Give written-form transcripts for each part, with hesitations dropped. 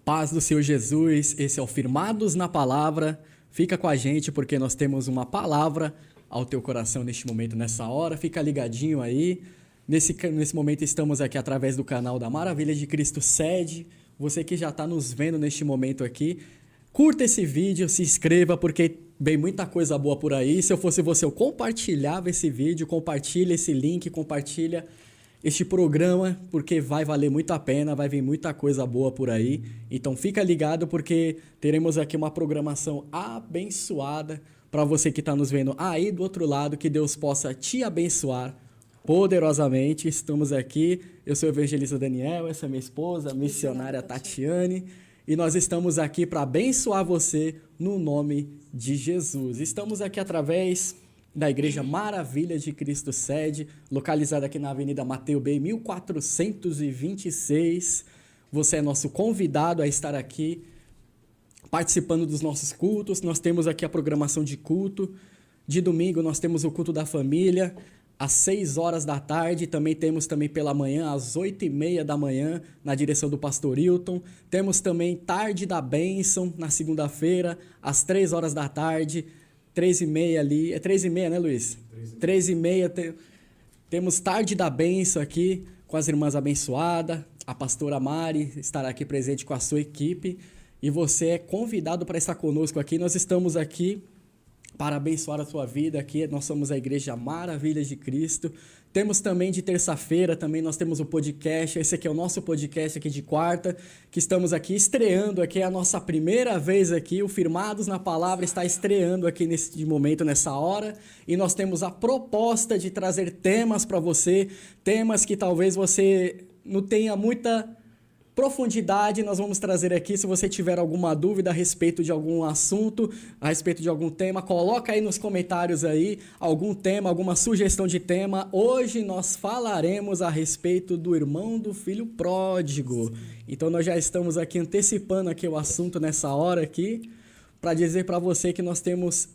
Paz do Senhor Jesus, esse é o Firmados na Palavra. Fica com a gente porque nós temos uma palavra ao teu coração neste momento, nessa hora. Fica ligadinho aí. Nesse momento estamos aqui através do canal da Maravilha de Cristo Sede. Você que já está nos vendo neste momento aqui, curta esse vídeo, se inscreva porque vem muita coisa boa por aí. Se eu fosse você, eu compartilhava esse vídeo, compartilha esse link, compartilha este programa, porque vai valer muito a pena, vai vir muita coisa boa por aí. Então fica ligado porque teremos aqui uma programação abençoada para você que está nos vendo aí do outro lado, que Deus possa te abençoar poderosamente. Estamos aqui, eu sou o evangelista Daniel, essa é minha esposa, a missionária Tatiane, e nós estamos aqui para abençoar você no nome de Jesus. Estamos aqui através da Igreja Maravilha de Cristo Sede, localizada aqui na Avenida Mateus Bey, 1426. Você é nosso convidado a estar aqui participando dos nossos cultos. Nós temos aqui a programação de culto. De domingo nós temos o culto da família, às 6 horas da tarde. Também temos pela manhã, às 8h30 da manhã, na direção do pastor Hilton. Temos também Tarde da Bênção, na segunda-feira, às 3 horas da tarde. 3h30 ali, é 3h30, né, Luiz? 3h30, temos Tarde da Bênção aqui, com as irmãs abençoadas, a pastora Mari estará aqui presente com a sua equipe, e você é convidado para estar conosco aqui. Nós estamos aqui para abençoar a sua vida aqui, nós somos a Igreja Maravilhas de Cristo. Temos também de terça-feira, também nós temos o podcast, esse aqui é o nosso podcast aqui de quarta, que estamos aqui estreando, aqui é a nossa primeira vez aqui, o Firmados na Palavra está estreando aqui nesse momento, nessa hora, e nós temos a proposta de trazer temas para você, temas que talvez você não tenha muita profundidade. Nós vamos trazer aqui. Se você tiver alguma dúvida a respeito de algum assunto, a respeito de algum tema, coloca aí nos comentários aí algum tema, alguma sugestão de tema. Hoje nós falaremos a respeito do irmão do filho pródigo. Então nós já estamos aqui antecipando aqui o assunto nessa hora aqui, para dizer para você que nós temos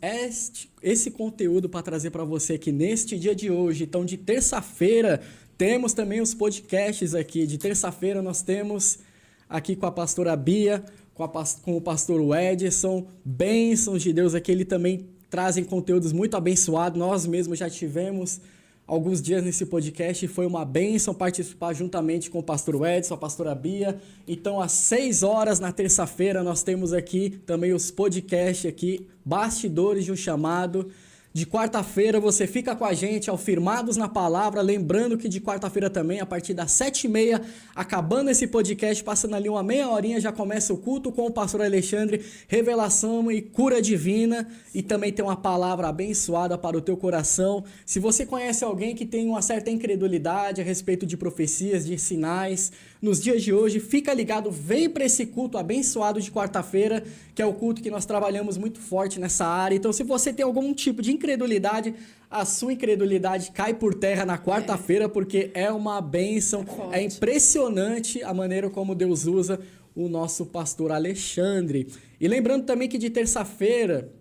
esse conteúdo para trazer para você aqui neste dia de hoje. Então, de terça-feira, temos também os podcasts aqui. De terça-feira, nós temos aqui com a pastora Bia, com o pastor Edson, bênçãos de Deus aqui. Ele também trazem conteúdos muito abençoados. Nós mesmos já tivemos alguns dias nesse podcast e foi uma bênção participar juntamente com o pastor Edson, a pastora Bia. Então, às 6 horas na terça-feira, nós temos aqui também os podcasts aqui, Bastidores de um Chamado. De quarta-feira você fica com a gente ao Firmados na Palavra, lembrando que de quarta-feira também, a partir das 7h30, acabando esse podcast, passando ali uma meia horinha, já começa o culto com o pastor Alexandre, revelação e cura divina, e também tem uma palavra abençoada para o teu coração. Se você conhece alguém que tem uma certa incredulidade a respeito de profecias, de sinais, nos dias de hoje, fica ligado, vem para esse culto abençoado de quarta-feira, que é o culto que nós trabalhamos muito forte nessa área. Então, se você tem algum tipo de incredulidade, a sua incredulidade cai por terra na quarta-feira, porque é uma bênção. É impressionante a maneira como Deus usa o nosso pastor Alexandre. E lembrando também que de terça-feira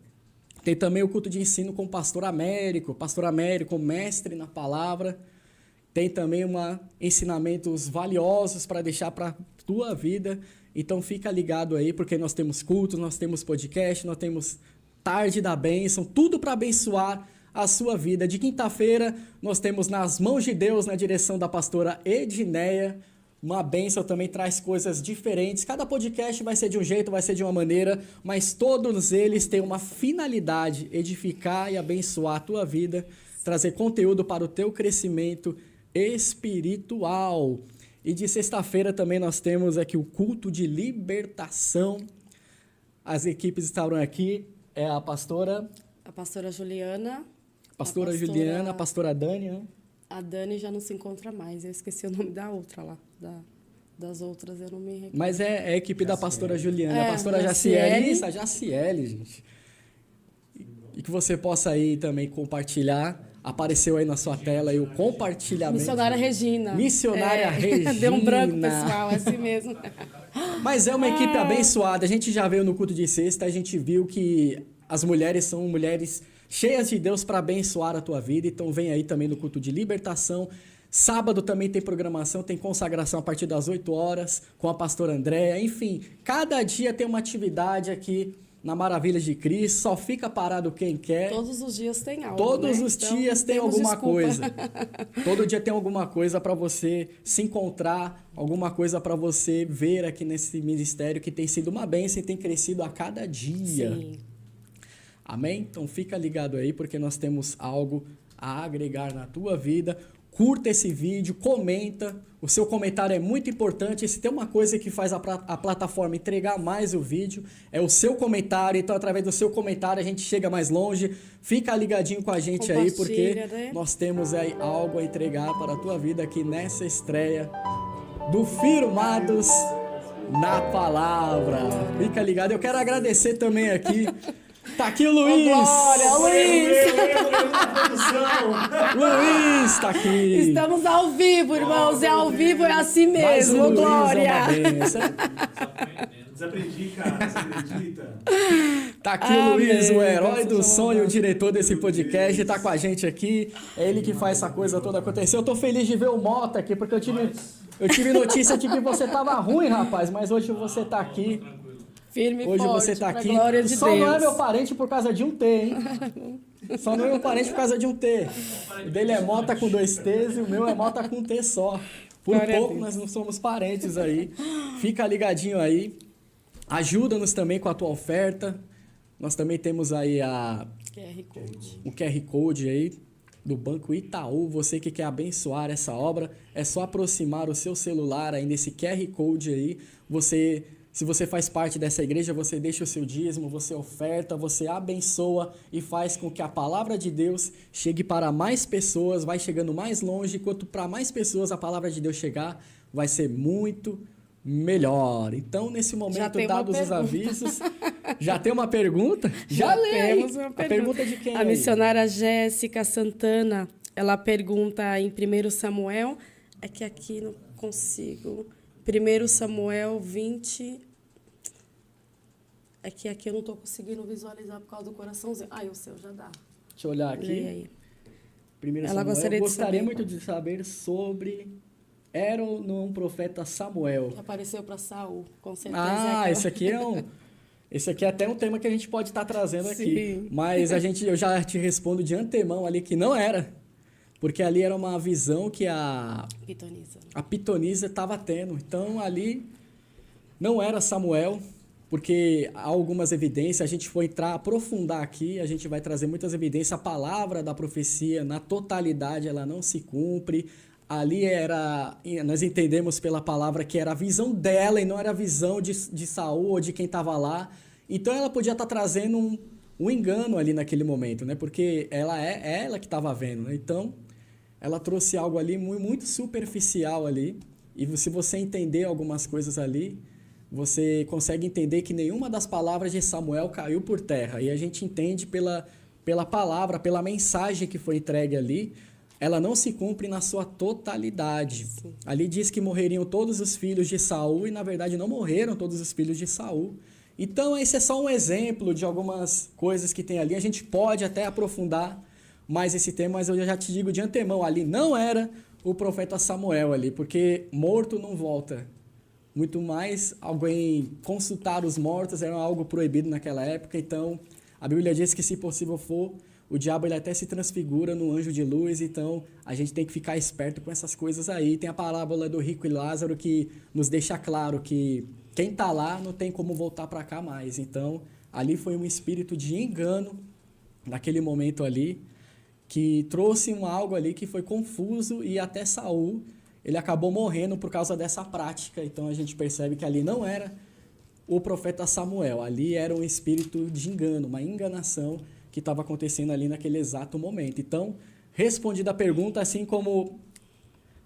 tem também o culto de ensino com o pastor Américo, mestre na palavra. Tem também ensinamentos valiosos para deixar para a tua vida. Então fica ligado aí, porque nós temos cultos, nós temos podcast, nós temos Tarde da Bênção, tudo para abençoar a sua vida. De quinta-feira nós temos Nas Mãos de Deus, na direção da pastora Edneia. Uma bênção, também traz coisas diferentes. Cada podcast vai ser de um jeito, vai ser de uma maneira, mas todos eles têm uma finalidade: edificar e abençoar a tua vida, trazer conteúdo para o teu crescimento espiritual. E de sexta-feira também nós temos aqui o culto de libertação. As equipes estavam aqui, é a pastora Juliana, a pastora Dani, né? A Dani já não se encontra mais, eu esqueci o nome da outra lá, das outras eu não me recordo. Mas é a equipe da pastora Juliana, a pastora Jaciele. Isso, a Jaciele, gente. E que você possa aí também compartilhar. Apareceu aí na sua tela aí o compartilhamento. Missionária Regina. Regina. Deu um branco, pessoal, é assim mesmo. Mas é uma equipe abençoada. A gente já veio no culto de sexta, a gente viu que as mulheres são mulheres cheias de Deus para abençoar a tua vida. Então vem aí também no culto de libertação. Sábado também tem programação, tem consagração a partir das 8 horas com a pastora Andréa. Enfim, cada dia tem uma atividade aqui na Maravilhas de Cristo. Só fica parado quem quer. Todos os dias tem algo, Todos né? os Então, dias tem temos alguma desculpa. coisa. Todo dia tem alguma coisa para você se encontrar, alguma coisa para você ver aqui nesse ministério que tem sido uma bênção e tem crescido a cada dia. Sim. Amém? Então fica ligado aí, porque nós temos algo a agregar na tua vida. Curta esse vídeo, comenta. O seu comentário é muito importante. Se tem uma coisa que faz a plataforma entregar mais o vídeo, é o seu comentário. Então, através do seu comentário, a gente chega mais longe. Fica ligadinho com a gente aí, porque né? nós temos aí algo a entregar para a tua vida aqui nessa estreia do Firmados na Palavra. Fica ligado. Eu quero agradecer também aqui. Tá aqui o Luiz! Glória, Luiz! Luiz tá aqui! Estamos ao vivo, irmãos. É ao vivo, é assim Mas o mesmo. Luiz Glória! é uma bênção. Desaprendi, cara. Você acredita? Tá aqui o Amém. Luiz, o herói do Deus sonho, o diretor desse podcast, tá com a gente aqui. É ele que faz essa coisa toda acontecer. Eu tô feliz de ver o Mota aqui, porque eu tive notícia de que você tava ruim, rapaz, mas hoje você tá aqui. Firme e Hoje forte, você tá pra aqui. glória de Só Deus. não é meu parente por causa de um T, hein? Só não é meu parente por causa de um T. O dele é Mota com 2 T's e o meu é Mota com T só. Por Glória a pouco Deus. nós não somos parentes aí. Fica ligadinho aí. Ajuda-nos também com a tua oferta. Nós também temos aí QR Code. o QR Code aí do Banco Itaú. Você que quer abençoar essa obra, é só aproximar o seu celular aí nesse QR Code aí. Se você faz parte dessa igreja, você deixa o seu dízimo, você oferta, você abençoa e faz com que a palavra de Deus chegue para mais pessoas, vai chegando mais longe. Quanto para mais pessoas a palavra de Deus chegar, vai ser muito melhor. Então, nesse momento, tem uma dados os pergunta. avisos, já tem uma pergunta? Já lê aí. temos uma A pergunta de quem A aí? missionária Jéssica Santana, ela pergunta em 1 Samuel, é que aqui não consigo. 1 Samuel 20. É que aqui eu não estou conseguindo visualizar por causa do coraçãozinho. Ah, o seu já dá. Deixa eu olhar aqui. Leia aí. Primeiro Ela Samuel. gostaria Eu de gostaria saber muito de saber sobre... Era ou não um profeta Samuel? Que apareceu para Saul, com certeza. Ah, é esse aqui é um... Esse aqui é até um tema que a gente pode estar trazendo aqui. Sim. Mas eu já te respondo de antemão ali que não era. Porque ali era uma visão que a pitonisa estava tendo. Então ali não era Samuel, porque há algumas evidências, a gente for aprofundar aqui, a gente vai trazer muitas evidências. A palavra da profecia, na totalidade, ela não se cumpre. Ali nós entendemos pela palavra que era a visão dela e não era a visão de Saul ou de quem estava lá. Então ela podia estar trazendo um engano ali naquele momento, né? Porque ela é ela que estava vendo, né? Então ela trouxe algo ali muito superficial ali. E se você entender algumas coisas ali, você consegue entender que nenhuma das palavras de Samuel caiu por terra. E a gente entende pela palavra, pela mensagem que foi entregue ali, ela não se cumpre na sua totalidade. Sim. Ali diz que morreriam todos os filhos de Saul e, na verdade, não morreram todos os filhos de Saul. Então, esse é só um exemplo de algumas coisas que tem ali. A gente pode até aprofundar mais esse tema, mas eu já te digo de antemão, ali não era o profeta Samuel ali, porque morto não volta. Muito mais, alguém consultar os mortos era algo proibido naquela época. Então, a Bíblia diz que, se possível for, o diabo ele até se transfigura no anjo de luz, então a gente tem que ficar esperto com essas coisas aí. Tem a parábola do rico e Lázaro que nos deixa claro que quem está lá não tem como voltar para cá mais. Então, ali foi um espírito de engano, naquele momento ali, que trouxe algo ali que foi confuso e até Saul, ele acabou morrendo por causa dessa prática. Então, a gente percebe que ali não era o profeta Samuel, ali era um espírito de engano, uma enganação que estava acontecendo ali naquele exato momento. Então, respondida a pergunta, assim como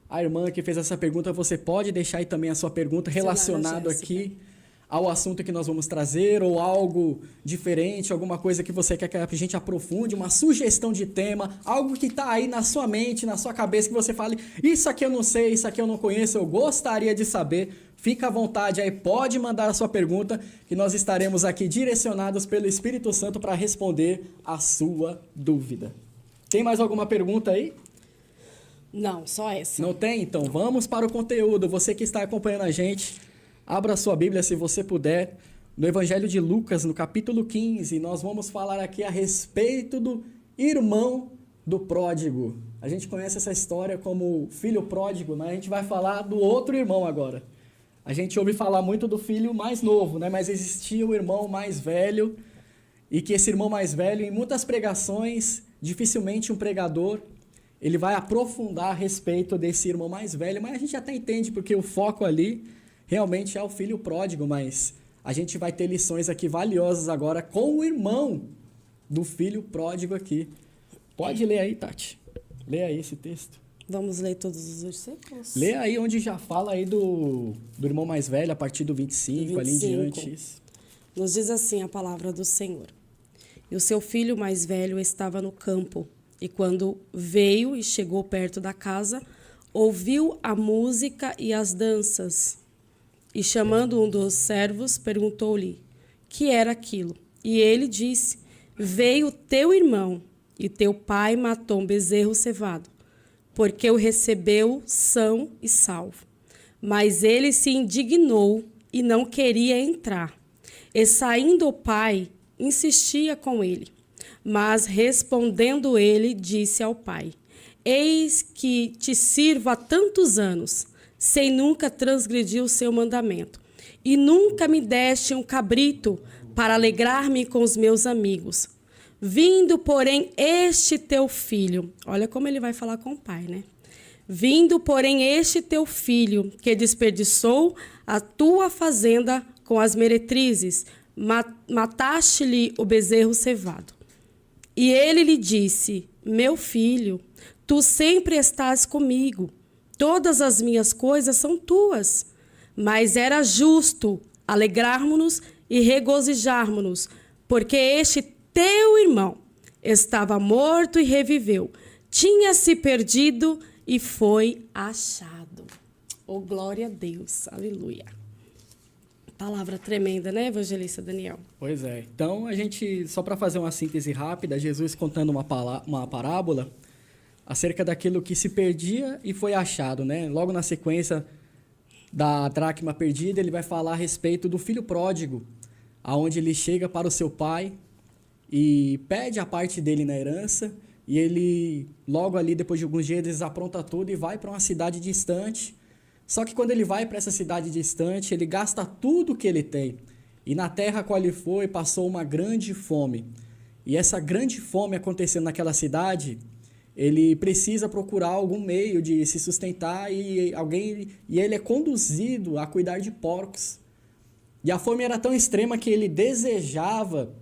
a irmã que fez essa pergunta, você pode deixar aí também a sua pergunta relacionada aqui ao assunto que nós vamos trazer, ou algo diferente, alguma coisa que você quer que a gente aprofunde, uma sugestão de tema, algo que está aí na sua mente, na sua cabeça, que você fale, isso aqui eu não sei, isso aqui eu não conheço, eu gostaria de saber. Fica à vontade aí, pode mandar a sua pergunta, que nós estaremos aqui direcionados pelo Espírito Santo para responder a sua dúvida. Tem mais alguma pergunta aí? Não, só essa. Não tem? Então vamos para o conteúdo. Você que está acompanhando a gente, abra a sua Bíblia se você puder. No Evangelho de Lucas, no capítulo 15, nós vamos falar aqui a respeito do irmão do pródigo. A gente conhece essa história como filho pródigo, mas a gente vai falar do outro irmão agora. A gente ouve falar muito do filho mais novo, né? Mas existia o irmão mais velho, e que esse irmão mais velho, em muitas pregações, dificilmente um pregador, ele vai aprofundar a respeito desse irmão mais velho, mas a gente até entende, porque o foco ali realmente é o filho pródigo, mas a gente vai ter lições aqui valiosas agora com o irmão do filho pródigo aqui. Pode ler aí, Tati. Lê aí esse texto. Vamos ler todos os versículos? Lê aí onde já fala aí do irmão mais velho, a partir do 25, ali em diante. Isso. Nos diz assim a palavra do Senhor. E o seu filho mais velho estava no campo, e quando veio e chegou perto da casa, ouviu a música e as danças. E chamando um dos servos, perguntou-lhe que era aquilo. E ele disse: veio teu irmão, e teu pai matou um bezerro cevado, porque o recebeu são e salvo. Mas ele se indignou e não queria entrar. E saindo o pai, insistia com ele. Mas respondendo ele, disse ao pai: eis que te sirvo há tantos anos, sem nunca transgredir o seu mandamento. E nunca me deste um cabrito para alegrar-me com os meus amigos. Vindo, porém, este teu filho... Olha como ele vai falar com o pai, né? Vindo, porém, este teu filho, que desperdiçou a tua fazenda com as meretrizes, mataste-lhe o bezerro cevado. E ele lhe disse: meu filho, tu sempre estás comigo. Todas as minhas coisas são tuas. Mas era justo alegrarmos-nos e regozijarmos-nos, porque este teu irmão estava morto e reviveu, tinha se perdido e foi achado. Oh, glória a Deus, aleluia. Palavra tremenda, né, evangelista Daniel? Pois é. Então, a gente, só para fazer uma síntese rápida, Jesus contando uma parábola acerca daquilo que se perdia e foi achado, né? Logo na sequência da dracma perdida, ele vai falar a respeito do filho pródigo, aonde ele chega para o seu pai e pede a parte dele na herança, e ele, logo ali, depois de alguns dias, desapronta tudo e vai para uma cidade distante. Só que quando ele vai para essa cidade distante, ele gasta tudo que ele tem. E na terra a qual ele foi, passou uma grande fome. E essa grande fome acontecendo naquela cidade, ele precisa procurar algum meio de se sustentar e ele é conduzido a cuidar de porcos. E a fome era tão extrema que ele desejava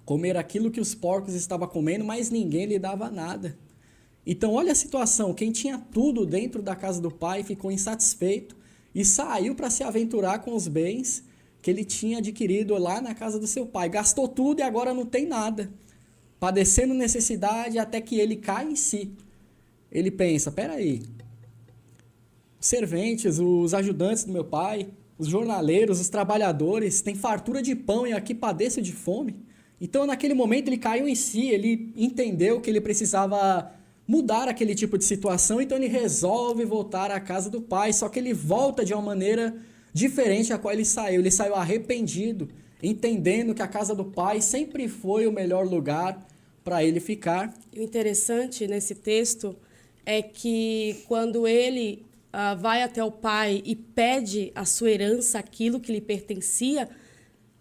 comer aquilo que os porcos estavam comendo, mas ninguém lhe dava nada. Então, olha a situação. Quem tinha tudo dentro da casa do pai ficou insatisfeito e saiu para se aventurar com os bens que ele tinha adquirido lá na casa do seu pai. Gastou tudo e agora não tem nada. Padecendo necessidade até que ele cai em si. Ele pensa: peraí, os serventes, os ajudantes do meu pai, os jornaleiros, os trabalhadores têm fartura de pão e aqui padeço de fome. Então, naquele momento, ele caiu em si, ele entendeu que ele precisava mudar aquele tipo de situação, então ele resolve voltar à casa do pai, só que ele volta de uma maneira diferente da qual ele saiu. Ele saiu arrependido, entendendo que a casa do pai sempre foi o melhor lugar para ele ficar. O interessante nesse texto é que quando ele vai até o pai e pede a sua herança, aquilo que lhe pertencia,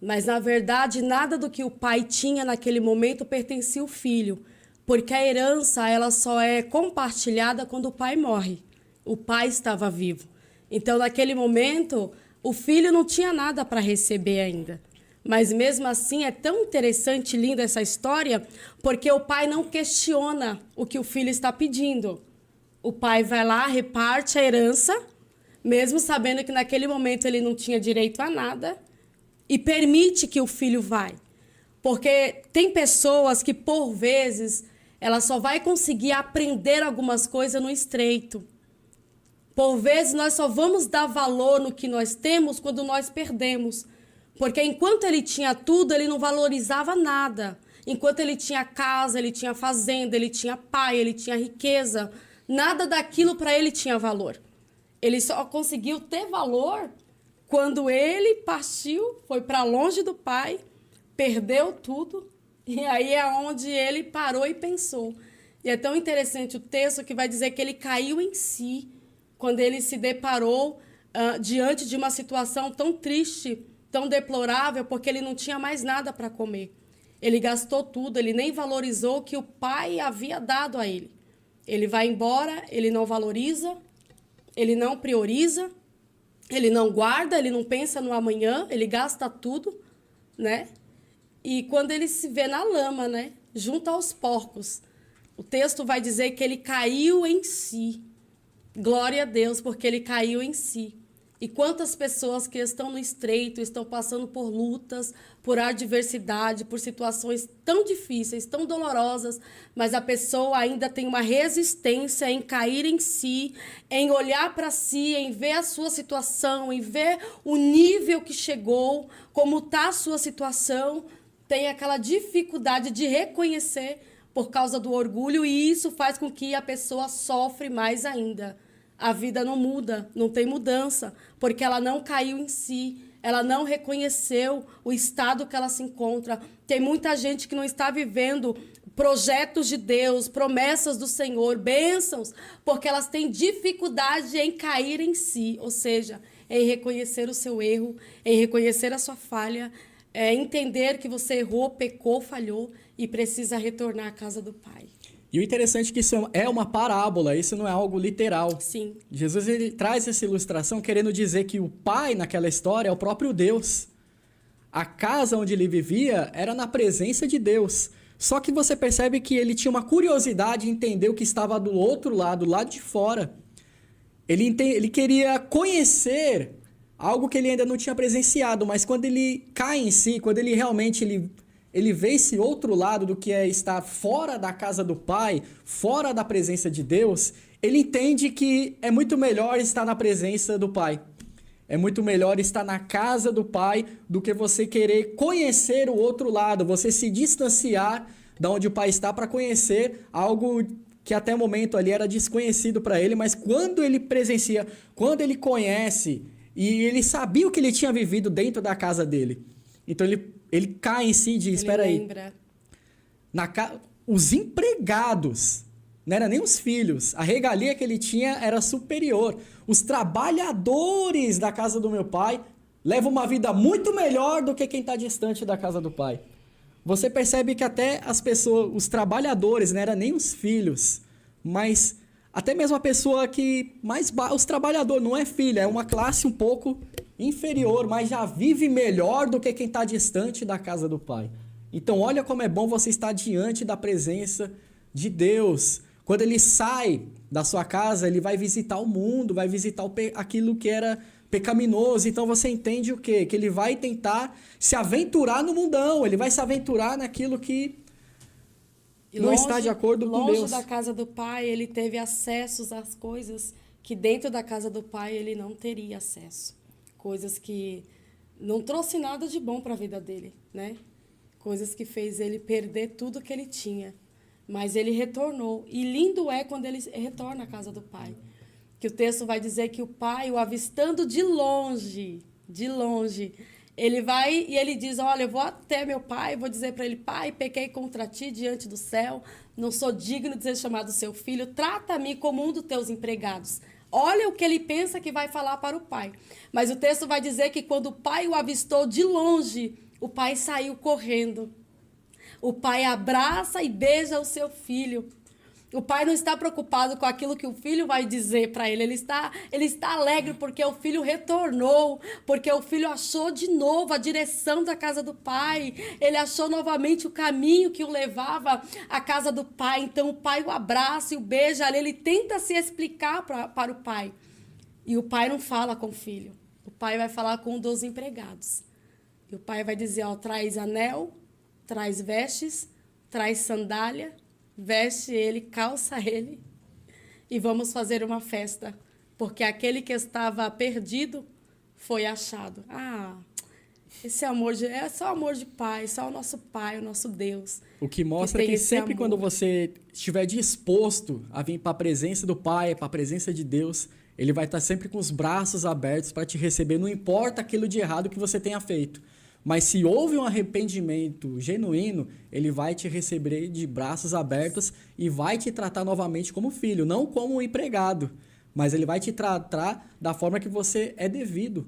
mas, na verdade, nada do que o pai tinha naquele momento pertencia ao filho, porque a herança ela só é compartilhada quando o pai morre. O pai estava vivo. Então, naquele momento, o filho não tinha nada para receber ainda. Mas, mesmo assim, é tão interessante e linda essa história, porque o pai não questiona o que o filho está pedindo. O pai vai lá, reparte a herança, mesmo sabendo que naquele momento ele não tinha direito a nada, e permite que o filho vá. Porque tem pessoas que, por vezes, ela só vai conseguir aprender algumas coisas no estreito. Por vezes, nós só vamos dar valor no que nós temos quando nós perdemos. Porque enquanto ele tinha tudo, ele não valorizava nada. Enquanto ele tinha casa, ele tinha fazenda, ele tinha pai, ele tinha riqueza. Nada daquilo para ele tinha valor. Ele só conseguiu ter valor quando ele partiu, foi para longe do pai, perdeu tudo, e aí é onde ele parou e pensou. E é tão interessante o texto que vai dizer que ele caiu em si quando ele se deparou diante de uma situação tão triste, tão deplorável, porque ele não tinha mais nada para comer. Ele gastou tudo, ele nem valorizou o que o pai havia dado a ele. Ele vai embora, ele não valoriza, ele não prioriza, ele não guarda, ele não pensa no amanhã, ele gasta tudo, né? E quando ele se vê na lama, né, junto aos porcos, o texto vai dizer que ele caiu em si. Glória a Deus, porque ele caiu em si. E quantas pessoas que estão no estreito, estão passando por lutas, por adversidade, por situações tão difíceis, tão dolorosas, mas a pessoa ainda tem uma resistência em cair em si, em olhar para si, em ver a sua situação, em ver o nível que chegou, como está a sua situação, tem aquela dificuldade de reconhecer por causa do orgulho, e isso faz com que a pessoa sofre mais ainda. A vida não muda, não tem mudança, porque ela não caiu em si, ela não reconheceu o estado que ela se encontra. Tem muita gente que não está vivendo projetos de Deus, promessas do Senhor, bênçãos, porque elas têm dificuldade em cair em si, ou seja, em reconhecer o seu erro, em reconhecer a sua falha, entender que você errou, pecou, falhou e precisa retornar à casa do Pai. E o interessante é que isso é uma parábola, isso não é algo literal. Sim. Jesus ele traz essa ilustração querendo dizer que o pai naquela história é o próprio Deus. A casa onde ele vivia era na presença de Deus. Só que você percebe que ele tinha uma curiosidade em entender o que estava do outro lado, do lado de fora. Ele queria conhecer algo que ele ainda não tinha presenciado, mas quando ele cai em si, quando ele realmente ele vê esse outro lado do que é estar fora da casa do Pai, fora da presença de Deus, ele entende que é muito melhor estar na presença do Pai. É muito melhor estar na casa do Pai do que você querer conhecer o outro lado, você se distanciar da onde o Pai está para conhecer algo que até o momento ali era desconhecido para ele, mas quando ele presencia, quando ele conhece e ele sabia o que ele tinha vivido dentro da casa dele, então ele cai em si e diz, espera aí, os empregados, não eram nem os filhos, a regalia que ele tinha era superior. Os trabalhadores da casa do meu pai levam uma vida muito melhor do que quem está distante da casa do pai. Você percebe que até as pessoas, os trabalhadores, não eram nem os filhos, mas até mesmo a pessoa que os trabalhadores, não é filho, é uma classe um pouco inferior, mas já vive melhor do que quem está distante da casa do Pai. Então, olha como é bom você estar diante da presença de Deus. Quando ele sai da sua casa, ele vai visitar o mundo, vai visitar aquilo que era pecaminoso. Então, você entende o quê? Que ele vai tentar se aventurar no mundão, ele vai se aventurar naquilo que não está de acordo com Deus. Longe da casa do Pai, ele teve acessos às coisas que dentro da casa do Pai ele não teria acesso. Coisas que não trouxe nada de bom para a vida dele, né? Coisas que fez ele perder tudo que ele tinha. Mas ele retornou. E lindo é quando ele retorna à casa do Pai. Que o texto vai dizer que o Pai, o avistando de longe, ele vai e ele diz, olha, eu vou até meu pai, vou dizer para ele, pai, pequei contra ti diante do céu, não sou digno de ser chamado seu filho, trata-me como um dos teus empregados. Olha o que ele pensa que vai falar para o pai. Mas o texto vai dizer que quando o pai o avistou de longe, o pai saiu correndo. O pai abraça e beija o seu filho. O pai não está preocupado com aquilo que o filho vai dizer para ele. Ele está alegre porque o filho retornou, porque o filho achou de novo a direção da casa do pai. Ele achou novamente o caminho que o levava à casa do pai. Então o pai o abraça e o beija ali. Ele tenta se explicar para o pai. E o pai não fala com o filho. O pai vai falar com um dos empregados. E o pai vai dizer, ó, traz anel, traz vestes, traz sandália, veste ele, calça ele e vamos fazer uma festa, porque aquele que estava perdido foi achado. Esse amor é só amor de pai, só o nosso pai, o nosso Deus. O que mostra tem que esse sempre amor. quando você estiver disposto a vir para a presença do Pai, para a presença de Deus, Ele vai estar sempre com os braços abertos para te receber, não importa aquilo de errado que você tenha feito. Mas se houve um arrependimento genuíno, Ele vai te receber de braços abertos e vai te tratar novamente como filho, não como um empregado, mas Ele vai te tratar da forma que você é devido.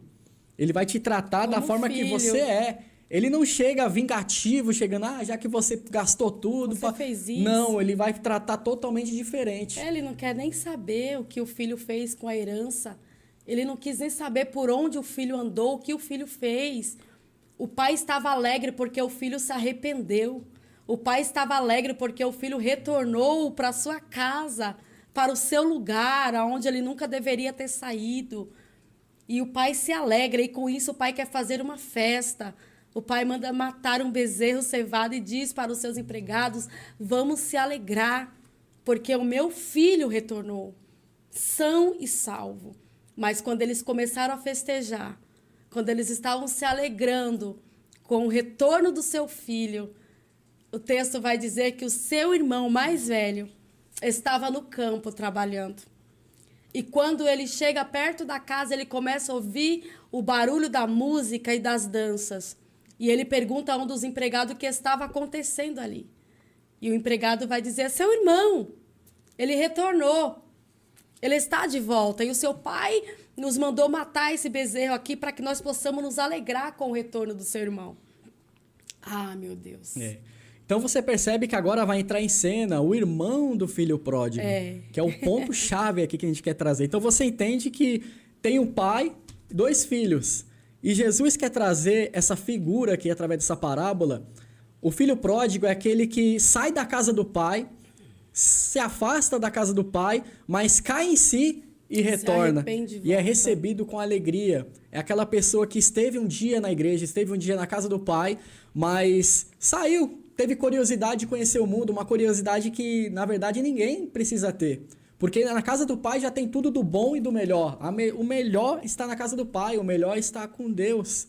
Ele vai te tratar da Como forma que filho. você é. Ele não chega vingativo, chegando, já que você gastou tudo. Você fez isso. Não, ele vai tratar totalmente diferente. Ele não quer nem saber o que o filho fez com a herança. Ele não quis nem saber por onde o filho andou, o que o filho fez. O pai estava alegre porque o filho se arrependeu. O pai estava alegre porque o filho retornou para a sua casa, para o seu lugar, aonde ele nunca deveria ter saído. E o pai se alegra, e com isso o pai quer fazer uma festa. O pai manda matar um bezerro cevado e diz para os seus empregados: vamos se alegrar, porque o meu filho retornou, são e salvo. Mas quando eles começaram a festejar, quando eles estavam se alegrando com o retorno do seu filho, o texto vai dizer que o seu irmão mais velho estava no campo trabalhando. E quando ele chega perto da casa, ele começa a ouvir o barulho da música e das danças. E ele pergunta a um dos empregados o que estava acontecendo ali. E o empregado vai dizer: seu irmão, ele retornou. Ele está de volta. E o seu pai nos mandou matar esse bezerro aqui para que nós possamos nos alegrar com o retorno do seu irmão. Ah, meu Deus. Então você percebe que agora vai entrar em cena o irmão do filho pródigo, que é o ponto-chave aqui que a gente quer trazer. Então você entende que tem um pai, 2 filhos. E Jesus quer trazer essa figura aqui através dessa parábola. O filho pródigo é aquele que sai da casa do pai, se afasta da casa do pai, mas cai em si e retorna. E é recebido com alegria. É aquela pessoa que esteve um dia na igreja, esteve um dia na casa do pai, mas saiu. Teve curiosidade de conhecer o mundo, uma curiosidade que, na verdade, ninguém precisa ter. Porque na casa do pai já tem tudo do bom e do melhor. O melhor está na casa do pai, o melhor está com Deus.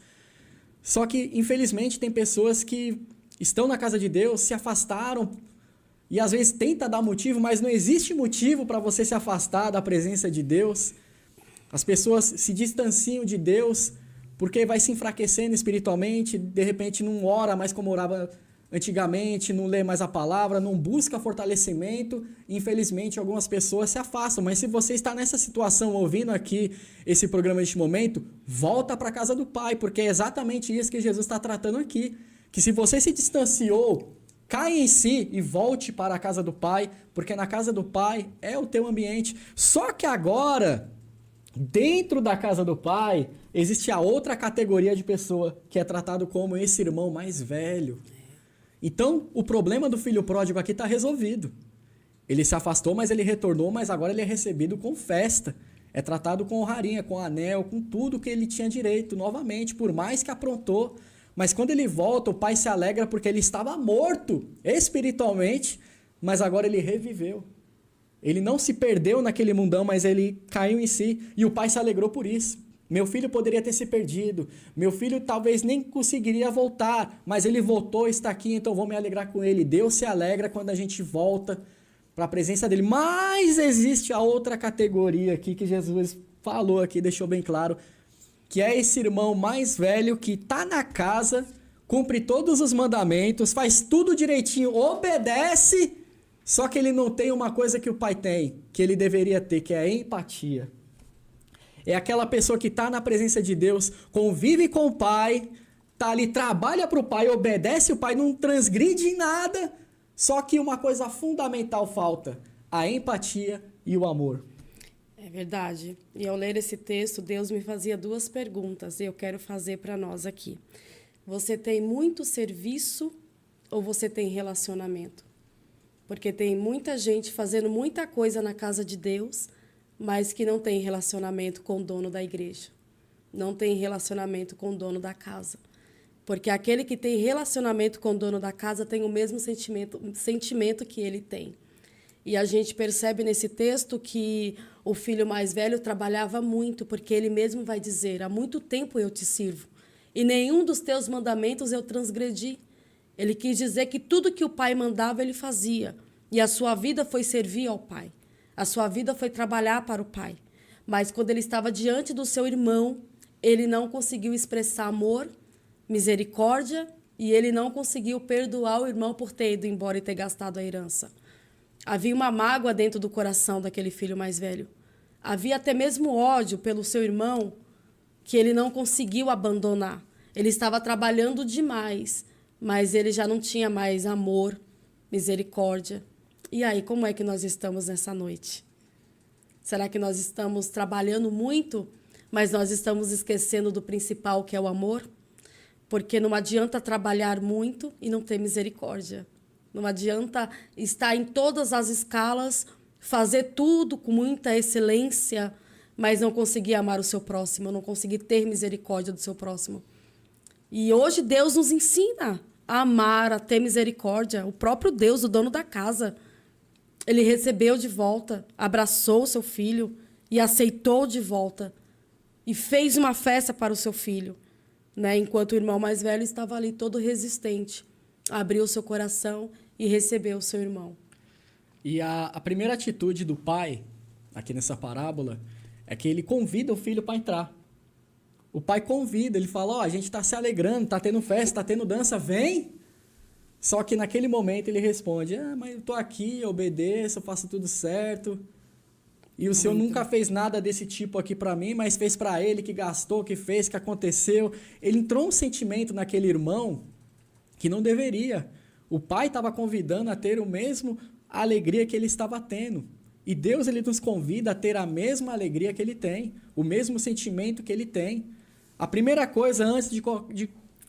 Só que, infelizmente, tem pessoas que estão na casa de Deus, se afastaram e às vezes tenta dar motivo, mas não existe motivo para você se afastar da presença de Deus. As pessoas se distanciam de Deus porque vai se enfraquecendo espiritualmente, de repente não ora mais como orava antigamente, não lê mais a palavra, não busca fortalecimento. Infelizmente, algumas pessoas se afastam. Mas se você está nessa situação, ouvindo aqui esse programa neste momento, volta para a casa do Pai, porque é exatamente isso que Jesus está tratando aqui. Que se você se distanciou, caia em si e volte para a casa do Pai, porque na casa do Pai é o teu ambiente. Só que agora, dentro da casa do Pai, existe a outra categoria de pessoa que é tratado como esse irmão mais velho. Então, o problema do filho pródigo aqui está resolvido. Ele se afastou, mas ele retornou, mas agora ele é recebido com festa. É tratado com honraria, com anel, com tudo que ele tinha direito, novamente, por mais que aprontou. Mas quando ele volta, o pai se alegra porque ele estava morto espiritualmente, mas agora ele reviveu. Ele não se perdeu naquele mundão, mas ele caiu em si, e o pai se alegrou por isso. Meu filho poderia ter se perdido. Meu filho talvez nem conseguiria voltar, mas ele voltou, está aqui, então vou me alegrar com ele. Deus se alegra quando a gente volta para a presença dele. Mas existe a outra categoria aqui que Jesus falou aqui, deixou bem claro, que é esse irmão mais velho que está na casa, cumpre todos os mandamentos, faz tudo direitinho, obedece, só que ele não tem uma coisa que o pai tem, que ele deveria ter, que é a empatia. É aquela pessoa que está na presença de Deus, convive com o pai, tá ali, trabalha para o pai, obedece o pai, não transgride em nada, só que uma coisa fundamental falta, a empatia e o amor. É verdade. E ao ler esse texto, Deus me fazia 2 perguntas e eu quero fazer para nós aqui. Você tem muito serviço ou você tem relacionamento? Porque tem muita gente fazendo muita coisa na casa de Deus, mas que não tem relacionamento com o dono da igreja. Não tem relacionamento com o dono da casa. Porque aquele que tem relacionamento com o dono da casa tem o mesmo sentimento que ele tem. E a gente percebe nesse texto que o filho mais velho trabalhava muito, porque ele mesmo vai dizer: há muito tempo eu te sirvo. e nenhum dos teus mandamentos eu transgredi. Ele quis dizer que tudo que o pai mandava, ele fazia. E a sua vida foi servir ao pai. A sua vida foi trabalhar para o pai. Mas quando ele estava diante do seu irmão, ele não conseguiu expressar amor, misericórdia, e ele não conseguiu perdoar o irmão por ter ido embora e ter gastado a herança. Havia uma mágoa dentro do coração daquele filho mais velho. Havia até mesmo ódio pelo seu irmão, que ele não conseguiu abandonar. Ele estava trabalhando demais, mas ele já não tinha mais amor, misericórdia. E aí, como é que nós estamos nessa noite? Será que nós estamos trabalhando muito, mas nós estamos esquecendo do principal, que é o amor? Porque não adianta trabalhar muito e não ter misericórdia. Não adianta estar em todas as escalas, fazer tudo com muita excelência, mas não conseguir amar o seu próximo, não conseguir ter misericórdia do seu próximo. E hoje Deus nos ensina a amar, a ter misericórdia. O próprio Deus, o dono da casa, ele recebeu de volta, abraçou o seu filho e aceitou de volta. E fez uma festa para o seu filho, né? Enquanto o irmão mais velho estava ali todo resistente. Abriu o seu coração e recebeu o seu irmão. E a primeira atitude do pai, aqui nessa parábola, é que ele convida o filho para entrar. O pai convida, ele fala, ó, a gente está se alegrando, está tendo festa, está tendo dança, vem! Só que naquele momento ele responde, mas eu estou aqui, eu obedeço, eu faço tudo certo. E o senhor nunca fez nada desse tipo aqui para mim, mas fez para ele, que gastou, que fez, que aconteceu. Ele entrou um sentimento naquele irmão que não deveria. O pai estava convidando a ter o mesmo alegria que ele estava tendo. E Deus, ele nos convida a ter a mesma alegria que ele tem, o mesmo sentimento que ele tem. A primeira coisa, antes de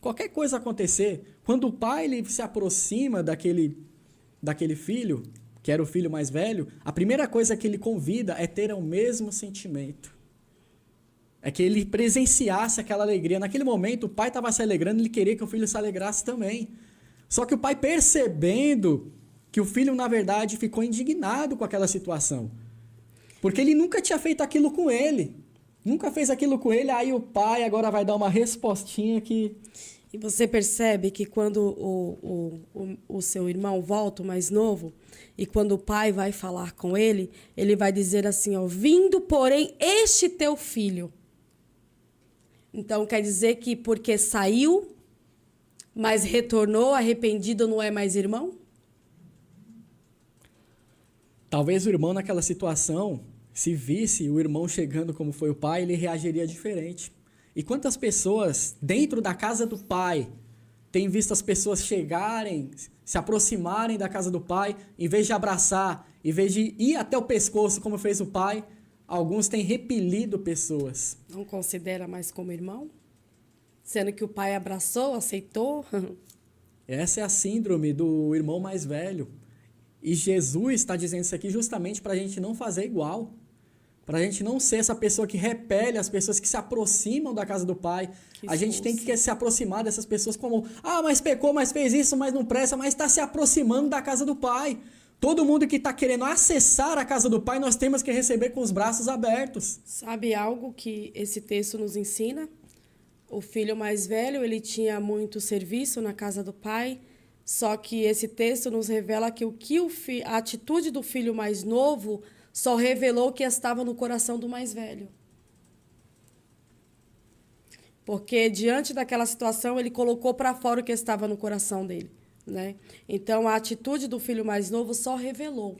qualquer coisa acontecer, quando o pai ele se aproxima daquele filho, que era o filho mais velho, a primeira coisa que ele convida é ter o mesmo sentimento. É que ele presenciasse aquela alegria. Naquele momento, o pai estava se alegrando, ele queria que o filho se alegrasse também. Só que o pai, percebendo que o filho, na verdade, ficou indignado com aquela situação. Porque ele nunca tinha feito aquilo com ele. Nunca fez aquilo com ele, aí o pai agora vai dar uma respostinha que... E você percebe que quando o seu irmão volta, o mais novo, e quando o pai vai falar com ele, ele vai dizer assim, ó, vindo, porém, este teu filho. Então, quer dizer que porque saiu, mas retornou arrependido, não é mais irmão? Talvez o irmão naquela situação, se visse o irmão chegando como foi o pai, ele reagiria diferente. E quantas pessoas dentro da casa do pai têm visto as pessoas chegarem, se aproximarem da casa do pai, em vez de abraçar, em vez de ir até o pescoço como fez o pai, alguns têm repelido pessoas. Não considera mais como irmão? Sendo que o pai abraçou, aceitou? Essa é a síndrome do irmão mais velho. E Jesus está dizendo isso aqui justamente para a gente não fazer igual. Para a gente não ser essa pessoa que repele as pessoas que se aproximam da casa do pai. A gente tem que se aproximar dessas pessoas como, mas pecou, mas fez isso, mas não presta, mas está se aproximando da casa do pai. Todo mundo que está querendo acessar a casa do pai, nós temos que receber com os braços abertos. Sabe algo que esse texto nos ensina? O filho mais velho, ele tinha muito serviço na casa do pai, só que esse texto nos revela que a atitude do filho mais novo só revelou o que estava no coração do mais velho. Porque diante daquela situação, ele colocou para fora o que estava no coração dele, né? Então, a atitude do filho mais novo só revelou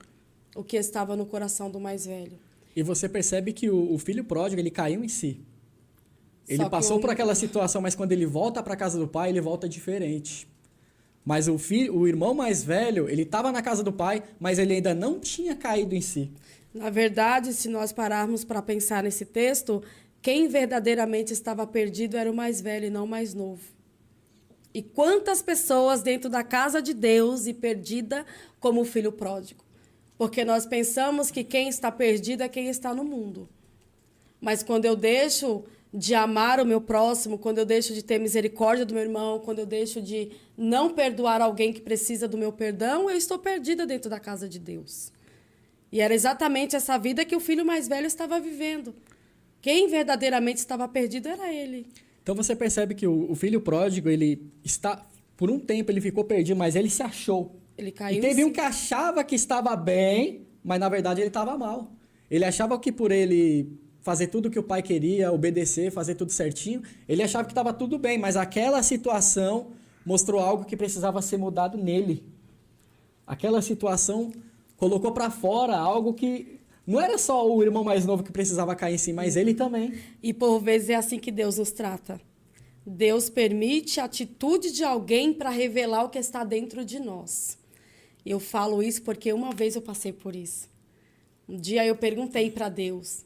o que estava no coração do mais velho. E você percebe que o filho pródigo, ele caiu em si. Ele passou por aquela situação, mas quando ele volta para a casa do pai, ele volta diferente. Mas o irmão mais velho, ele estava na casa do pai, mas ele ainda não tinha caído em si. Na verdade, se nós pararmos para pensar nesse texto, quem verdadeiramente estava perdido era o mais velho e não o mais novo. E quantas pessoas dentro da casa de Deus e perdida como o filho pródigo? Porque nós pensamos que quem está perdido é quem está no mundo. Mas quando eu deixo de amar o meu próximo, quando eu deixo de ter misericórdia do meu irmão, quando eu deixo de não perdoar alguém que precisa do meu perdão, eu estou perdida dentro da casa de Deus. E era exatamente essa vida que o filho mais velho estava vivendo. Quem verdadeiramente estava perdido era ele. Então você percebe que o filho pródigo, ele está, por um tempo ele ficou perdido, mas ele se achou. Ele caiu E teve em um si. que achava que estava bem, mas na verdade ele estava mal. Ele achava que por ele fazer tudo o que o pai queria, obedecer, fazer tudo certinho, ele achava que estava tudo bem, mas aquela situação mostrou algo que precisava ser mudado nele. Aquela situação colocou para fora algo que não era só o irmão mais novo que precisava cair em si, mas ele também. E por vezes é assim que Deus nos trata. Deus permite a atitude de alguém para revelar o que está dentro de nós. Eu falo isso porque uma vez eu passei por isso. Um dia eu perguntei para Deus,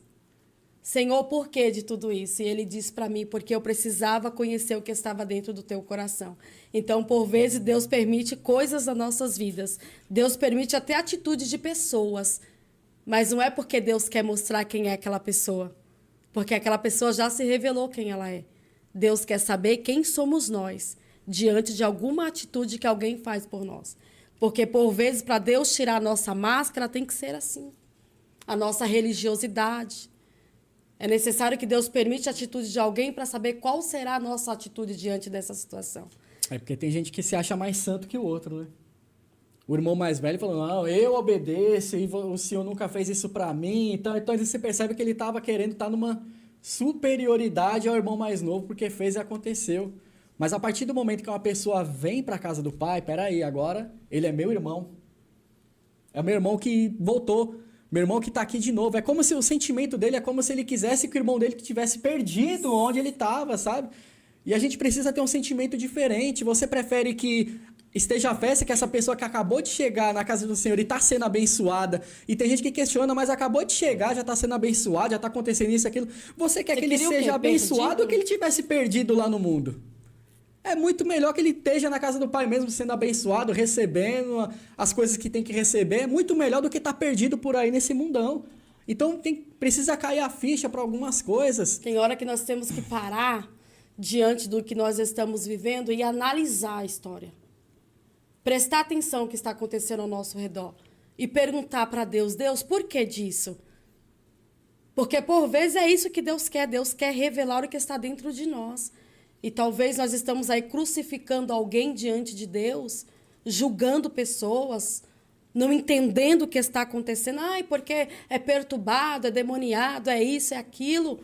Senhor, por que de tudo isso? E ele disse para mim, porque eu precisava conhecer o que estava dentro do teu coração. Então, por vezes, Deus permite coisas nas nossas vidas. Deus permite até atitudes de pessoas. Mas não é porque Deus quer mostrar quem é aquela pessoa. Porque aquela pessoa já se revelou quem ela é. Deus quer saber quem somos nós, diante de alguma atitude que alguém faz por nós. Porque, por vezes, para Deus tirar a nossa máscara, tem que ser assim. A nossa religiosidade. É necessário que Deus permita a atitude de alguém para saber qual será a nossa atitude diante dessa situação. É porque tem gente que se acha mais santo que o outro, né? O irmão mais velho falou, não, eu obedeço e o senhor nunca fez isso pra mim. Então você percebe que ele estava querendo estar numa superioridade ao irmão mais novo porque fez e aconteceu. Mas a partir do momento que uma pessoa vem para a casa do pai, peraí, agora ele é meu irmão. É o meu irmão que voltou. Meu irmão que está aqui de novo. É como se o sentimento dele é como se ele quisesse que o irmão dele tivesse perdido onde ele estava, sabe? E a gente precisa ter um sentimento diferente. Você prefere que esteja a festa, que essa pessoa que acabou de chegar na casa do Senhor e está sendo abençoada. E tem gente que questiona, mas acabou de chegar, já está sendo abençoado, já está acontecendo isso, aquilo. Você quer que ele seja abençoado ou que ele tivesse perdido lá no mundo? É muito melhor que ele esteja na casa do pai mesmo, sendo abençoado, recebendo as coisas que tem que receber. É muito melhor do que estar perdido por aí nesse mundão. Então precisa cair a ficha para algumas coisas. Tem hora que nós temos que parar diante do que nós estamos vivendo e analisar a história. Prestar atenção no que está acontecendo ao nosso redor. E perguntar para Deus, Deus, por que disso? Porque por vezes é isso que Deus quer. Deus quer revelar o que está dentro de nós. E talvez nós estamos aí crucificando alguém diante de Deus, julgando pessoas, não entendendo o que está acontecendo. Ai, porque é perturbado, é demoniado, é isso, é aquilo.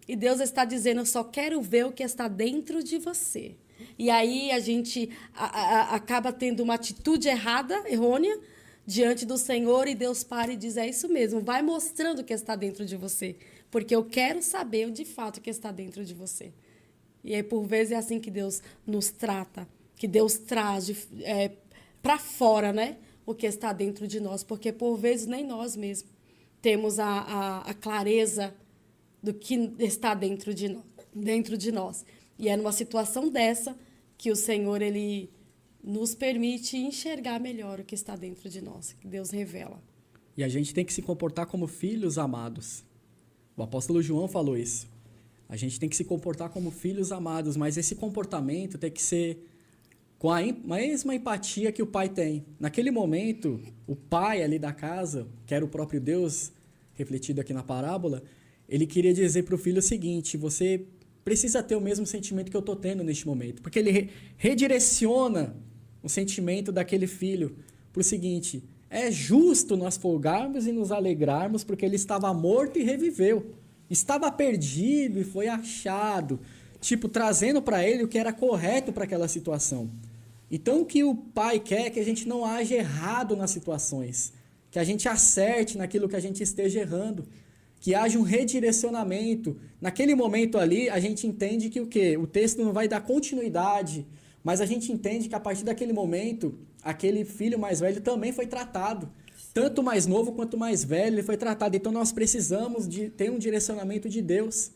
E Deus está dizendo, eu só quero ver o que está dentro de você. E aí a gente acaba tendo uma atitude errada, errônea, diante do Senhor, e Deus para e diz, é isso mesmo, vai mostrando o que está dentro de você, porque eu quero saber de fato o que está dentro de você. E aí, por vezes, é assim que Deus nos trata, que Deus traz para fora, né, o que está dentro de nós, porque, por vezes, nem nós mesmos temos a clareza do que está dentro de nós. E é numa situação dessa que o Senhor ele nos permite enxergar melhor o que está dentro de nós, que Deus revela. E a gente tem que se comportar como filhos amados. O apóstolo João falou isso. A gente tem que se comportar como filhos amados, mas esse comportamento tem que ser com a mesma empatia que o pai tem. Naquele momento, o pai ali da casa, que era o próprio Deus, refletido aqui na parábola, ele queria dizer para o filho o seguinte, você precisa ter o mesmo sentimento que eu estou tendo neste momento. Porque ele redireciona o sentimento daquele filho para o seguinte, é justo nós folgarmos e nos alegrarmos porque ele estava morto e reviveu. Estava perdido e foi achado, tipo, trazendo para ele o que era correto para aquela situação. Então, o que o pai quer é que a gente não age errado nas situações, que a gente acerte naquilo que a gente esteja errando, que haja um redirecionamento. Naquele momento ali, a gente entende que o quê? O texto não vai dar continuidade, mas a gente entende que a partir daquele momento, aquele filho mais velho também foi tratado. Tanto mais novo quanto mais velho, ele foi tratado. Então, nós precisamos de ter um direcionamento de Deus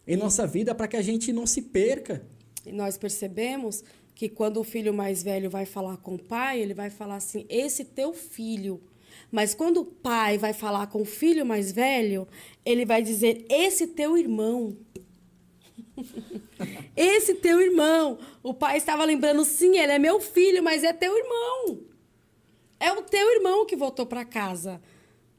em nossa vida para que a gente não se perca. E nós percebemos que quando o filho mais velho vai falar com o pai, ele vai falar assim, esse teu filho. Mas quando o pai vai falar com o filho mais velho, ele vai dizer, esse teu irmão. Esse teu irmão. O pai estava lembrando, sim, ele é meu filho, mas é teu irmão. É o teu irmão que voltou para casa,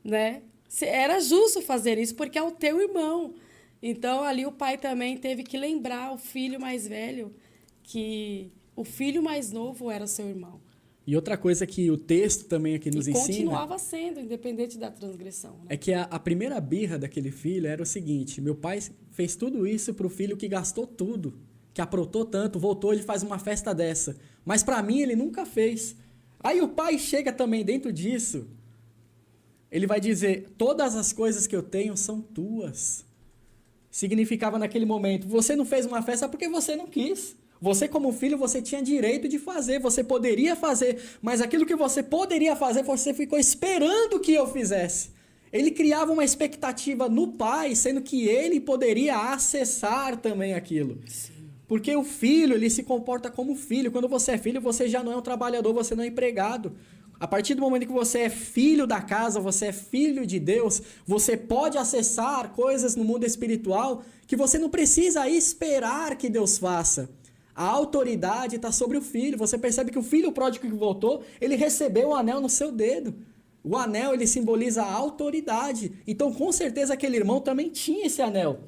né? Era justo fazer isso porque é o teu irmão. Então, ali o pai também teve que lembrar o filho mais velho que o filho mais novo era seu irmão. E outra coisa que o texto também aqui nos E ensina continuava sendo, independente da transgressão. Né? é que a primeira birra daquele filho era o seguinte: meu pai fez tudo isso pro filho que gastou tudo, que aprontou tanto, voltou, ele faz uma festa dessa. Mas para mim ele nunca fez. Aí o pai chega também dentro disso, ele vai dizer: todas as coisas que eu tenho são tuas. Significava naquele momento: você não fez uma festa porque você não quis. Você, como filho, você tinha direito de fazer, você poderia fazer, mas aquilo que você poderia fazer, você ficou esperando que eu fizesse. Ele criava uma expectativa no pai, sendo que ele poderia acessar também aquilo. Sim. Porque o filho, ele se comporta como filho. Quando você é filho, você já não é um trabalhador, você não é empregado. A partir do momento que você é filho da casa, você é filho de Deus, você pode acessar coisas no mundo espiritual que você não precisa esperar que Deus faça. A autoridade está sobre o filho. Você percebe que o filho pródigo que voltou, ele recebeu o anel no seu dedo. O anel, ele simboliza a autoridade. Então, com certeza, aquele irmão também tinha esse anel.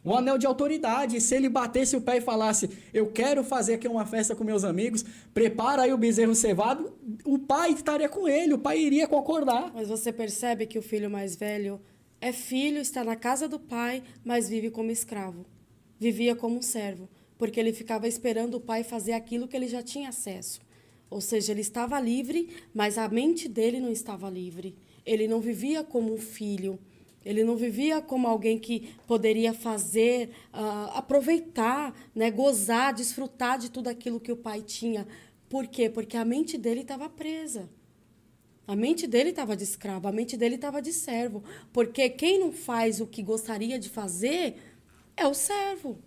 Um anel de autoridade. E se ele batesse o pé e falasse: eu quero fazer aqui uma festa com meus amigos, prepara aí o bezerro cevado, o pai estaria com ele, o pai iria concordar. Mas você percebe que o filho mais velho é filho, está na casa do pai, mas vive como escravo. Vivia como um servo. Porque ele ficava esperando o pai fazer aquilo que ele já tinha acesso. Ou seja, ele estava livre, mas a mente dele não estava livre. Ele não vivia como um filho. Ele não vivia como alguém que poderia fazer, aproveitar, né, gozar, desfrutar de tudo aquilo que o pai tinha. Por quê? Porque a mente dele estava presa. A mente dele estava de escravo, a mente dele estava de servo. Porque quem não faz o que gostaria de fazer é o servo.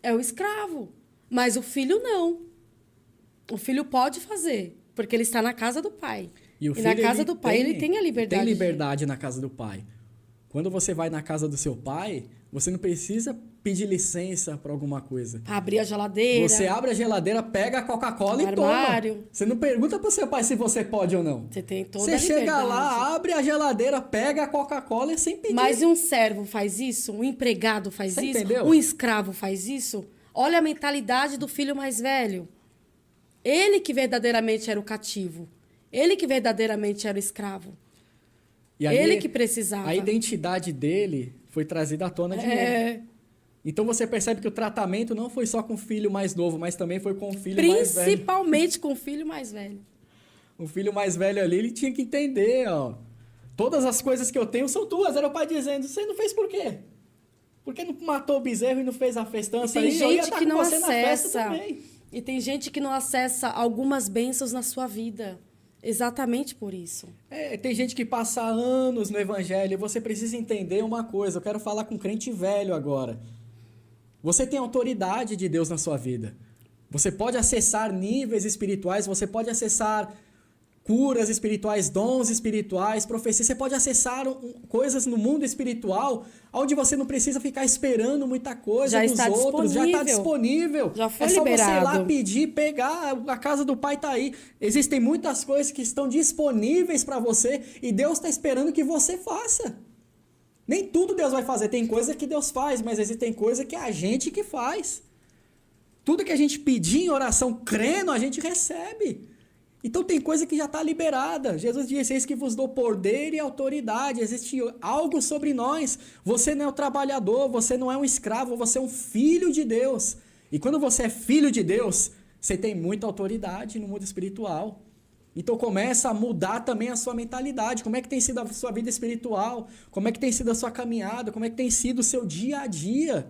É o escravo, mas o filho não. O filho pode fazer, porque ele está na casa do pai. E na casa do pai ele tem a liberdade. Tem liberdade na casa do pai. Quando você vai na casa do seu pai, você não precisa pedir licença para alguma coisa. Abrir a geladeira. Você abre a geladeira, pega a Coca-Cola e toma. Você não pergunta para o seu pai se você pode ou não. Você tem toda a liberdade. Você chega lá, abre a geladeira, pega a Coca-Cola sem pedir. Mas um servo faz isso? Um empregado faz você isso? Entendeu? Um escravo faz isso? Olha a mentalidade do filho mais velho. Ele que verdadeiramente era o cativo. Ele que verdadeiramente era o escravo. E ali, ele que precisava. A identidade dele foi trazida à tona de novo. Então você percebe que o tratamento não foi só com o filho mais novo, mas também foi com o filho mais velho. Principalmente com o filho mais velho. O filho mais velho ali, ele tinha que entender, ó. Todas as coisas que eu tenho são tuas. Era o pai dizendo: você não fez por quê? Por que não matou o bezerro e não fez a festança aí? Tem gente que não acessa. E tem gente que não acessa algumas bênçãos na sua vida. Exatamente por isso. Tem gente que passa anos no evangelho e você precisa entender uma coisa. Eu quero falar com crente velho agora. Você tem autoridade de Deus na sua vida. Você pode acessar níveis espirituais, você pode acessar curas espirituais, dons espirituais, profecias. Você pode acessar coisas no mundo espiritual onde você não precisa ficar esperando muita coisa dos outros. Já está disponível. Já foi liberado. É só você ir lá pedir, pegar. A casa do pai está aí. Existem muitas coisas que estão disponíveis para você e Deus está esperando que você faça. Nem tudo Deus vai fazer. Tem coisa que Deus faz, mas existem coisas que é a gente que faz. Tudo que a gente pedir em oração, crendo, a gente recebe. Então tem coisa que já está liberada. Jesus disse: eis que vos dou poder e autoridade. Existe algo sobre nós. Você não é um trabalhador, você não é um escravo, você é um filho de Deus. E quando você é filho de Deus, você tem muita autoridade no mundo espiritual. Então começa a mudar também a sua mentalidade. Como é que tem sido a sua vida espiritual? Como é que tem sido a sua caminhada? Como é que tem sido o seu dia a dia?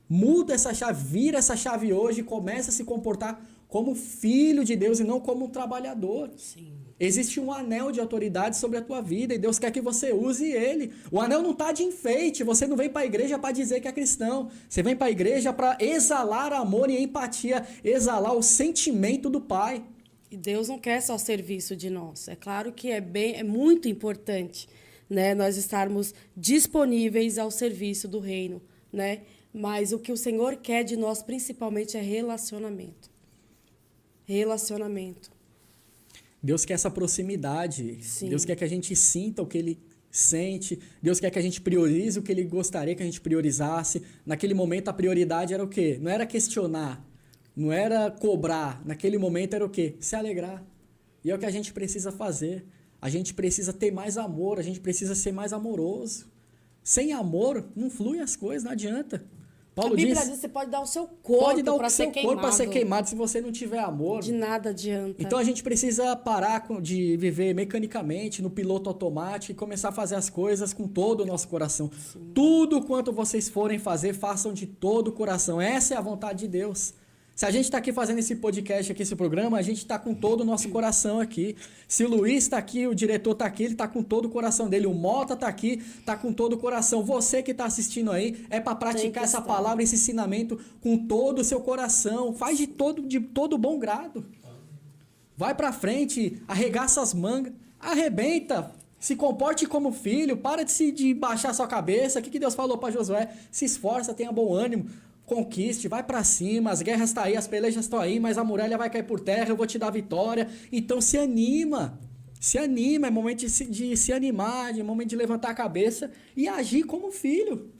Muda essa chave, vira essa chave hoje e começa a se comportar como filho de Deus e não como um trabalhador. Sim. Existe um anel de autoridade sobre a tua vida e Deus quer que você use ele. O anel não está de enfeite, você não vem para a igreja para dizer que é cristão. Você vem para a igreja para exalar amor e empatia, exalar o sentimento do Pai. E Deus não quer só serviço de nós. É claro que é muito importante, né, nós estarmos disponíveis ao serviço do reino, né? Mas o que o Senhor quer de nós principalmente é relacionamento. Relacionamento. Deus quer essa proximidade. Sim. Deus quer que a gente sinta o que Ele sente. Deus quer que a gente priorize o que Ele gostaria que a gente priorizasse. Naquele momento, a prioridade era o quê? Não era questionar, não era cobrar. Naquele momento era o quê? Se alegrar. E é o que a gente precisa fazer. A gente precisa ter mais amor, a gente precisa ser mais amoroso. Sem amor, não flui as coisas, não adianta. Paulo a Bíblia diz, diz que você pode dar o seu corpo para ser queimado. para ser queimado se você não tiver amor. De nada adianta. Então a gente precisa parar de viver mecanicamente, no piloto automático e começar a fazer as coisas com todo o nosso coração. Sim. Tudo quanto vocês forem fazer, façam de todo o coração. Essa é a vontade de Deus. Se a gente está aqui fazendo esse podcast, aqui, esse programa, a gente está com todo o nosso coração aqui. Se o Luiz está aqui, o diretor está aqui, ele está com todo o coração dele. O Mota está aqui, está com todo o coração. Você que está assistindo aí, é para praticar essa palavra, esse ensinamento com todo o seu coração. Faz de todo bom grado. Vai para frente, arregaça as mangas, arrebenta. Se comporte como filho, para de baixar sua cabeça. O que Deus falou para Josué? Se esforça, tenha bom ânimo. Conquiste, vai pra cima, as guerras estão aí, as pelejas estão aí, mas a muralha vai cair por terra, eu vou te dar vitória. Então se anima, é momento de se animar, é momento de levantar a cabeça e agir como filho.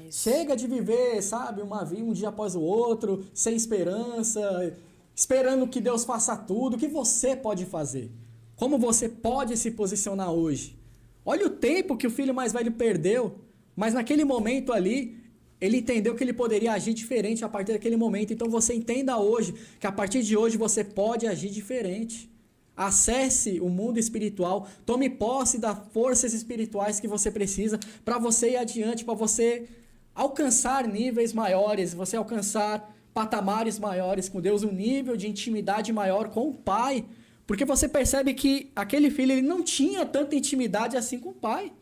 Chega de viver, sabe, um dia após o outro, sem esperança, esperando que Deus faça tudo. O que você pode fazer? Como você pode se posicionar hoje? Olha o tempo que o filho mais velho perdeu, mas naquele momento ali, ele entendeu que ele poderia agir diferente a partir daquele momento. Então você entenda hoje que a partir de hoje você pode agir diferente. Acesse o mundo espiritual, tome posse das forças espirituais que você precisa para você ir adiante, para você alcançar níveis maiores, você alcançar patamares maiores com Deus, um nível de intimidade maior com o Pai. Porque você percebe que aquele filho ele não tinha tanta intimidade assim com o Pai.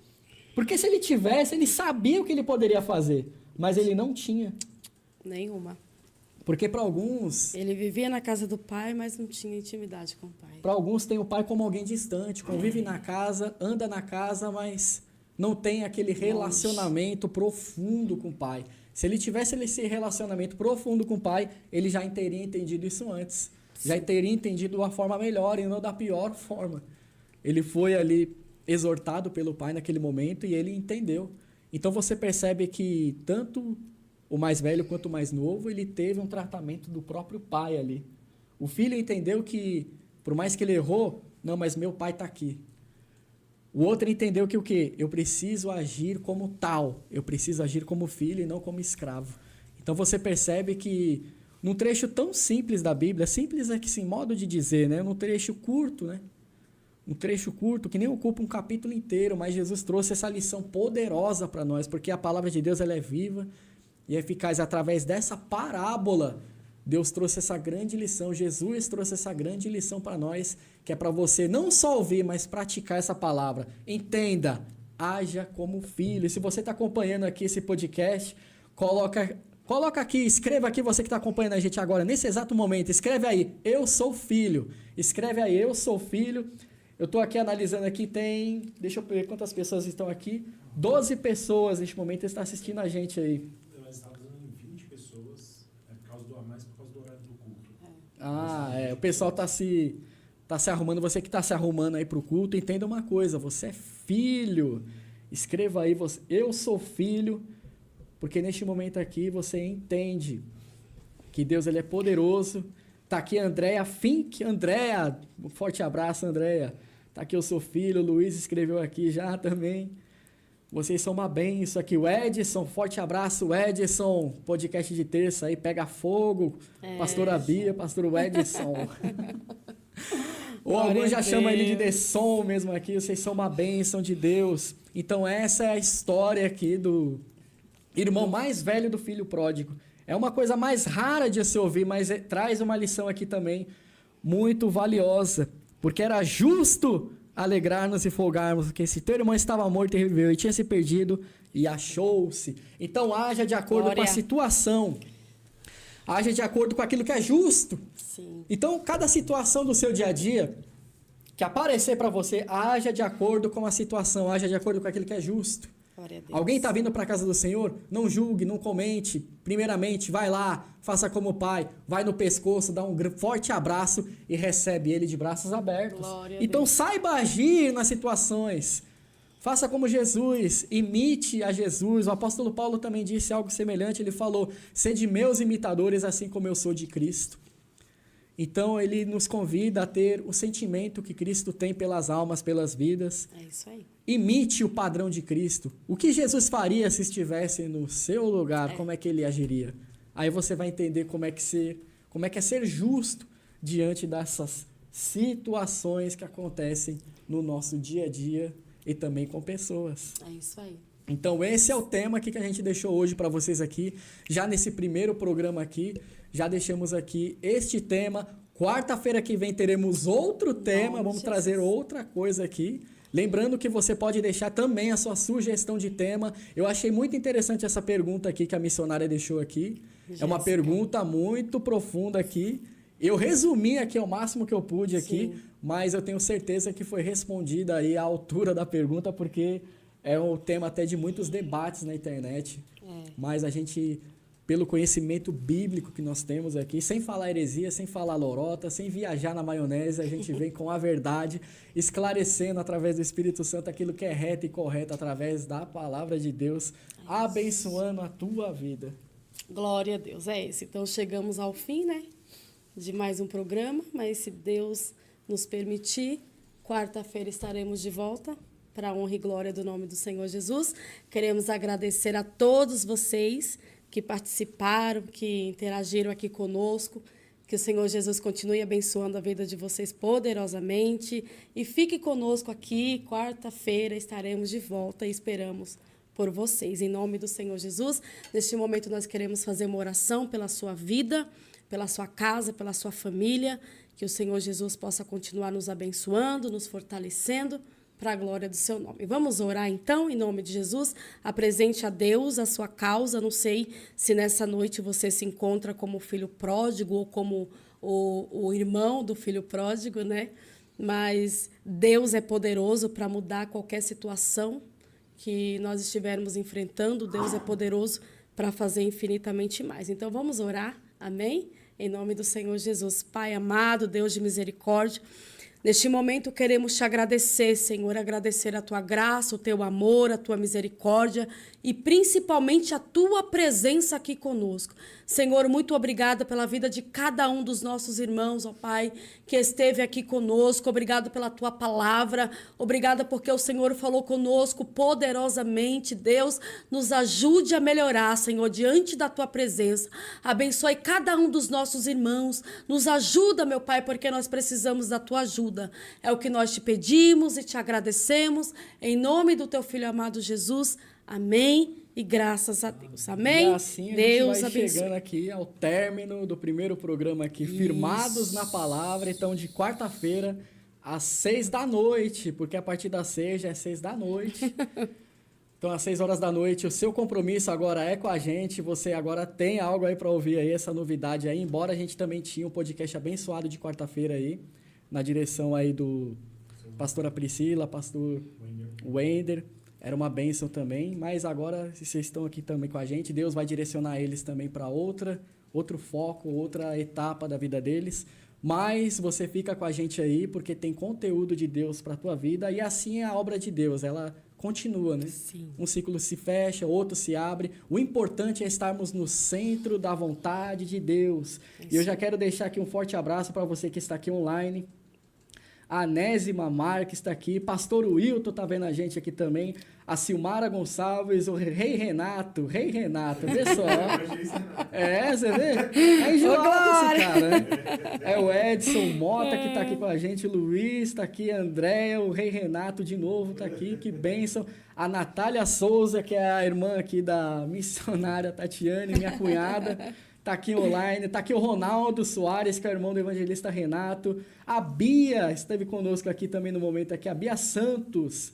Porque se ele tivesse, ele sabia o que ele poderia fazer. Mas ele não tinha. Nenhuma. Porque para alguns... Ele vivia na casa do pai, mas não tinha intimidade com o pai. Para alguns tem o pai como alguém distante, convive na casa, anda na casa, mas não tem aquele relacionamento profundo com o pai. Se ele tivesse esse relacionamento profundo com o pai, ele já teria entendido isso antes. Sim. Já teria entendido de uma forma melhor e não da pior forma. Ele foi ali exortado pelo pai naquele momento e ele entendeu. Então você percebe que tanto o mais velho quanto o mais novo, ele teve um tratamento do próprio pai ali. O filho entendeu que, por mais que ele errou, não, mas meu pai está aqui. O outro entendeu que o quê? Eu preciso agir como tal, eu preciso agir como filho e não como escravo. Então você percebe que num trecho tão simples da Bíblia, simples aqui sem modo de dizer, né? Num trecho curto, né? Um trecho curto que nem ocupa um capítulo inteiro, mas Jesus trouxe essa lição poderosa para nós, porque a palavra de Deus ela é viva e eficaz. Através dessa parábola, Deus trouxe essa grande lição, Jesus trouxe essa grande lição para nós, que é para você não só ouvir, mas praticar essa palavra. Entenda, haja como filho. E se você está acompanhando aqui esse podcast, coloca aqui, escreva aqui, você que está acompanhando a gente agora, nesse exato momento, escreve aí, eu sou filho. Escreve aí, eu sou filho. Eu estou aqui analisando aqui, deixa eu ver quantas pessoas estão aqui. 12 pessoas neste momento estão assistindo a gente aí. Nós estamos em 20 pessoas, por causa do horário do culto. O pessoal está se arrumando. Você que está se arrumando aí para o culto, entenda uma coisa, você é filho. Escreva aí, eu sou filho, porque neste momento aqui você entende que Deus ele é poderoso. Tá aqui a Andréia Fink. Andréia, um forte abraço, Andréia. Tá aqui o seu filho, o Luiz escreveu aqui já também. Vocês são uma bênção aqui. O Edson, forte abraço, Edson. Podcast de terça aí, pega fogo. Pastora Bia, pastor Edson. Ou alguns já chamam ele de Desson mesmo aqui. Vocês são uma bênção de Deus. Então essa é a história aqui do irmão mais velho do filho pródigo. É uma coisa mais rara de se ouvir, mas traz uma lição aqui também muito valiosa. Porque era justo alegrar-nos e folgarmos, porque esse teu irmão estava morto e reviveu, e tinha se perdido e achou-se. Então haja de acordo com a situação. Haja de acordo com aquilo que é justo. Sim. Então, cada situação do seu dia a dia que aparecer para você, haja de acordo com a situação, haja de acordo com aquilo que é justo. Alguém está vindo para a casa do Senhor? Não julgue, não comente. Primeiramente, vai lá, faça como o pai, vai no pescoço, dá um forte abraço e recebe ele de braços abertos. Então saiba agir nas situações. Faça como Jesus, imite a Jesus. O apóstolo Paulo também disse algo semelhante, ele falou, sede meus imitadores, assim como eu sou de Cristo. Então, ele nos convida a ter o sentimento que Cristo tem pelas almas, pelas vidas. É isso aí. Imite o padrão de Cristo. O que Jesus faria se estivesse no seu lugar? Como é que ele agiria? Aí você vai entender como é que é ser justo diante dessas situações que acontecem no nosso dia a dia e também com pessoas. É isso aí. Então, esse é o tema aqui que a gente deixou hoje para vocês aqui. Já nesse primeiro programa aqui, já deixamos aqui este tema. Quarta-feira que vem teremos outro tema, vamos trazer outra coisa aqui. Lembrando que você pode deixar também a sua sugestão de tema. Eu achei muito interessante essa pergunta aqui que a missionária deixou aqui. É uma pergunta muito profunda aqui. Eu resumi aqui ao máximo que eu pude aqui, mas eu tenho certeza que foi respondida aí à altura da pergunta, porque é um tema até de muitos debates na internet. Mas a gente, pelo conhecimento bíblico que nós temos aqui, sem falar heresia, sem falar lorota, sem viajar na maionese, a gente vem com a verdade, esclarecendo através do Espírito Santo aquilo que é reto e correto, através da palavra de Deus, abençoando a tua vida. Glória a Deus, é isso. Então chegamos ao fim, né, de mais um programa, mas se Deus nos permitir, quarta-feira estaremos de volta para a honra e glória do nome do Senhor Jesus. Queremos agradecer a todos vocês que participaram, que interagiram aqui conosco. Que o Senhor Jesus continue abençoando a vida de vocês poderosamente. E fique conosco aqui, quarta-feira estaremos de volta e esperamos por vocês. Em nome do Senhor Jesus, neste momento nós queremos fazer uma oração pela sua vida, pela sua casa, pela sua família. Que o Senhor Jesus possa continuar nos abençoando, nos fortalecendo, para a glória do seu nome. Vamos orar então, em nome de Jesus. Apresente a Deus a sua causa. Não sei se nessa noite você se encontra como filho pródigo ou como o irmão do filho pródigo, né? Mas Deus é poderoso para mudar qualquer situação que nós estivermos enfrentando. Deus é poderoso para fazer infinitamente mais. Então vamos orar, amém? Em nome do Senhor Jesus. Pai amado, Deus de misericórdia, neste momento queremos te agradecer, Senhor, agradecer a tua graça, o teu amor, a tua misericórdia e principalmente a tua presença aqui conosco. Senhor, muito obrigada pela vida de cada um dos nossos irmãos, ó Pai, que esteve aqui conosco. Obrigado pela tua palavra. Obrigada porque o Senhor falou conosco poderosamente. Deus, nos ajude a melhorar, Senhor, diante da tua presença. Abençoe cada um dos nossos irmãos. Nos ajuda, meu Pai, porque nós precisamos da tua ajuda. É o que nós te pedimos e te agradecemos. Em nome do teu Filho amado Jesus. Amém e graças a Deus. Amém? E assim a Deus gente vai abençoe. chegando aqui ao término do primeiro programa aqui, firmados na palavra. Então, de quarta-feira às 6 da noite, porque a partir das 6 já é 6 da noite. Então, às 6 horas da noite, o seu compromisso agora é com a gente. Você agora tem algo aí para ouvir aí, essa novidade aí. Embora a gente também tinha um podcast abençoado de quarta-feira aí, na direção aí do pastora Priscila, pastor Wender. Era uma bênção também, mas agora vocês estão aqui também com a gente, Deus vai direcionar eles também para outro foco, outra etapa da vida deles. Mas você fica com a gente aí, porque tem conteúdo de Deus para a tua vida, e assim é a obra de Deus, ela continua, né? Sim. Um ciclo se fecha, outro se abre. O importante é estarmos no centro da vontade de Deus. E eu já quero deixar aqui um forte abraço para você que está aqui online. A Anésima Marques está aqui, pastor Wilton está vendo a gente aqui também, a Silmara Gonçalves, o Rei Renato, vê só. Você vê? É enjoado esse cara, né? É o Edson Mota que está aqui com a gente, o Luiz está aqui, a Andréia, o Rei Renato de novo está aqui, que bênção. A Natália Souza, que é a irmã aqui da missionária Tatiane, minha cunhada. Tá aqui online, tá aqui o Ronaldo Soares, que é o irmão do evangelista Renato. A Bia esteve conosco aqui também no momento aqui, a Bia Santos,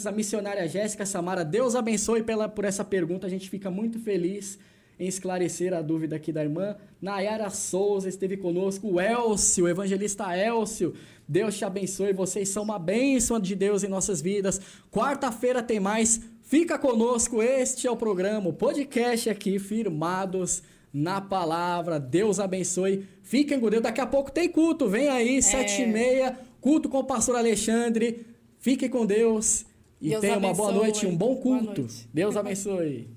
a missionária Jéssica Samara. Deus abençoe por essa pergunta, a gente fica muito feliz em esclarecer a dúvida aqui da irmã. Nayara Souza esteve conosco, o Elcio, o evangelista Elcio. Deus te abençoe, vocês são uma bênção de Deus em nossas vidas. Quarta-feira tem mais, fica conosco, este é o programa, o podcast aqui, firmados na palavra. Deus abençoe, fiquem com Deus. Daqui a pouco tem culto, vem aí, 7h30, culto com o pastor Alexandre. Fiquem com Deus E Deus tenha uma boa abençoe. noite e um bom Boa culto. noite. Deus abençoe.